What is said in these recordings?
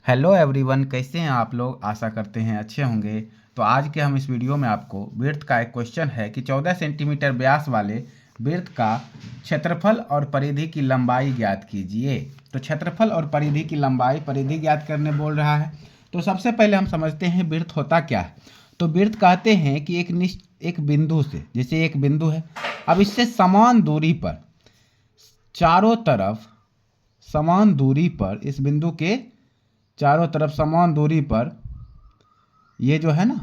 Hello everyone, कैसे हैं आप लोग। आशा करते हैं अच्छे होंगे। तो आज के हम इस वीडियो में आपको वृत्त का एक क्वेश्चन है कि 14 सेंटीमीटर व्यास वाले वृत्त का क्षेत्रफल और परिधि की लंबाई ज्ञात कीजिए। तो क्षेत्रफल और परिधि की लंबाई, परिधि ज्ञात करने बोल रहा है। तो सबसे पहले हम समझते हैं वृत्त होता क्या है। तो वृत्त कहते हैं कि एक बिंदु से, जैसे एक बिंदु है, अब इससे समान दूरी पर, चारों तरफ समान दूरी पर, इस बिंदु के चारों तरफ समान दूरी पर, ये जो है ना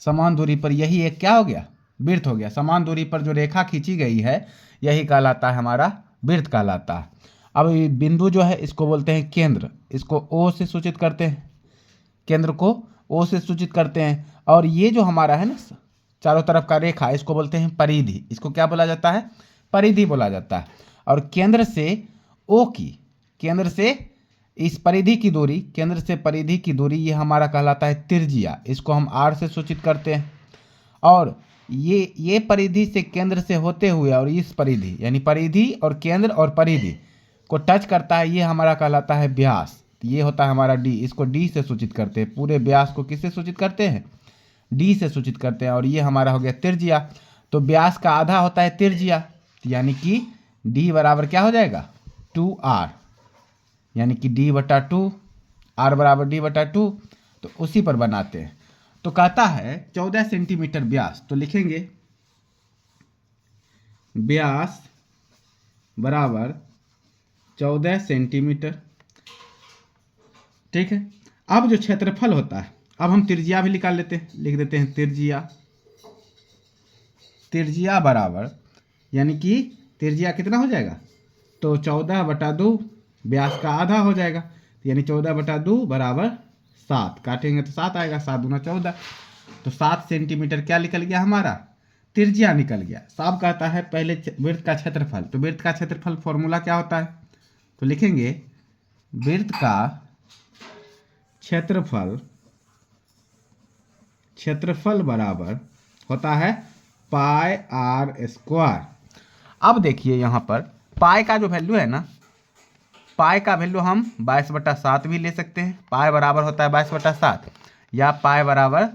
समान दूरी पर, यही एक क्या हो गया, वृत्त हो गया। समान दूरी पर जो रेखा खींची गई है यही कहलाता है हमारा वृत्त कहलाता है। अब ये बिंदु जो है इसको बोलते हैं केंद्र, इसको ओ से सूचित करते हैं, केंद्र को ओ से सूचित करते हैं। और ये जो हमारा है ना चारों तरफ का रेखा, इसको बोलते हैं परिधि। इसको क्या बोला जाता है, परिधि बोला जाता है। और केंद्र से ओ की, केंद्र से इस परिधि की दूरी, केंद्र से परिधि की दूरी, ये हमारा कहलाता है त्रिज्या। इसको हम आर से सूचित करते हैं। और ये परिधि से, केंद्र से होते हुए, और इस परिधि यानी परिधि और केंद्र और परिधि को टच करता है, ये हमारा कहलाता है व्यास। ये होता है हमारा डी, इसको डी से सूचित करते हैं। पूरे व्यास को किससे सूचित करते हैं, डी से सूचित करते हैं। और ये हमारा हो गया त्रिज्या। तो व्यास का आधा होता है त्रिज्या, यानी कि डी बराबर क्या हो जाएगा, 2r, यानी कि d/2, r बराबर d/2। तो उसी पर बनाते हैं। तो कहता है 14 सेंटीमीटर व्यास, तो लिखेंगे व्यास बराबर 14 सेंटीमीटर। ठीक है। अब जो क्षेत्रफल होता है, अब हम त्रिज्या भी निकाल लेते हैं, लिख देते हैं त्रिज्या। त्रिज्या बराबर, यानी कि त्रिज्या कितना हो जाएगा, तो 14/2, व्यास का आधा हो जाएगा, यानी 14/2 बराबर 7। काटेंगे तो 7 आएगा, 7 दूना 14। तो 7 सेंटीमीटर क्या निकल गया, हमारा त्रिज्या निकल गया। साहब कहता है पहले वृत्त का क्षेत्रफल। तो वृत्त का क्षेत्रफल फॉर्मूला क्या होता है, तो लिखेंगे वृत्त का क्षेत्रफल बराबर होता है πr²। अब देखिए यहाँ पर पाई का जो वैल्यू है ना, पाई का वैल्यू हम 22/7 भी ले सकते हैं। पाई बराबर होता है 22/7, या पाई बराबर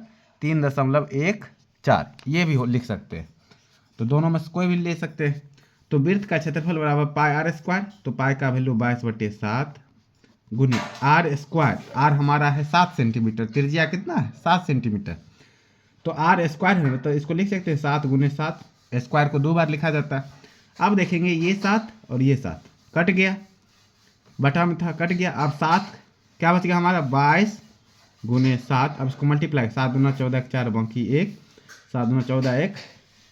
3.14, ये भी लिख सकते हैं। तो दोनों में से कोई भी ले सकते हैं। तो वृत्त का क्षेत्रफल बराबर πr²। तो पाई का वैल्यू 22/7 गुनी r²। r हमारा है 7 सेंटीमीटर, त्रिज्या कितना है 7 सेंटीमीटर। तो r² है, तो इसको लिख सकते हैं 7 × 7। स्क्वायर को 2 बार लिखा जाता है। अब देखेंगे ये 7 और ये 7 कट गया, बटा में था, कट गया। अब 7 क्या बच गया हमारा, 22 × 7। अब इसको मल्टीप्लाई, 7 दूना 14, 4 बाकी 1, 7 दूना 14, 1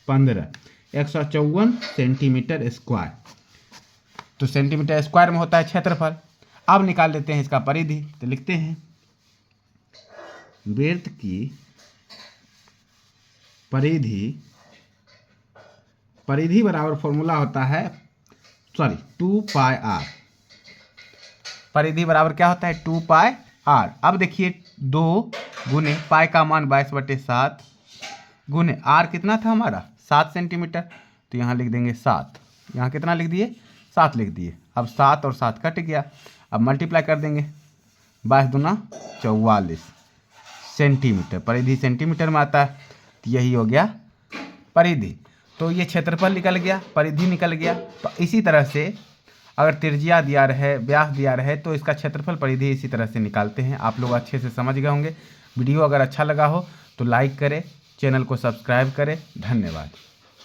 15, 154 सेंटीमीटर स्क्वायर। तो सेंटीमीटर स्क्वायर में होता है क्षेत्रफल। अब निकाल लेते हैं इसका परिधि। तो लिखते हैं वृत्त की परिधि बराबर फॉर्मूला होता है 2πr। परिधि बराबर क्या होता है, 2πr। अब देखिए 2 गुने पाई का मान 22/7 गुने r कितना था हमारा 7 सेंटीमीटर। तो यहाँ लिख देंगे 7, यहाँ कितना लिख दिए, 7 लिख दिए। अब 7 और 7 कट गया। अब मल्टीप्लाई कर देंगे, 22 दूना 44 सेंटीमीटर। परिधि सेंटीमीटर में आता है, तो यही हो गया परिधि। तो ये क्षेत्रफल निकल गया, परिधि निकल गया। तो इसी तरह से अगर त्रिज्या दिया रहे, व्यास दिया रहे, तो इसका क्षेत्रफल परिधि इसी तरह से निकालते हैं। आप लोग अच्छे से समझ गए होंगे। वीडियो अगर अच्छा लगा हो तो लाइक करें, चैनल को सब्सक्राइब करें। धन्यवाद।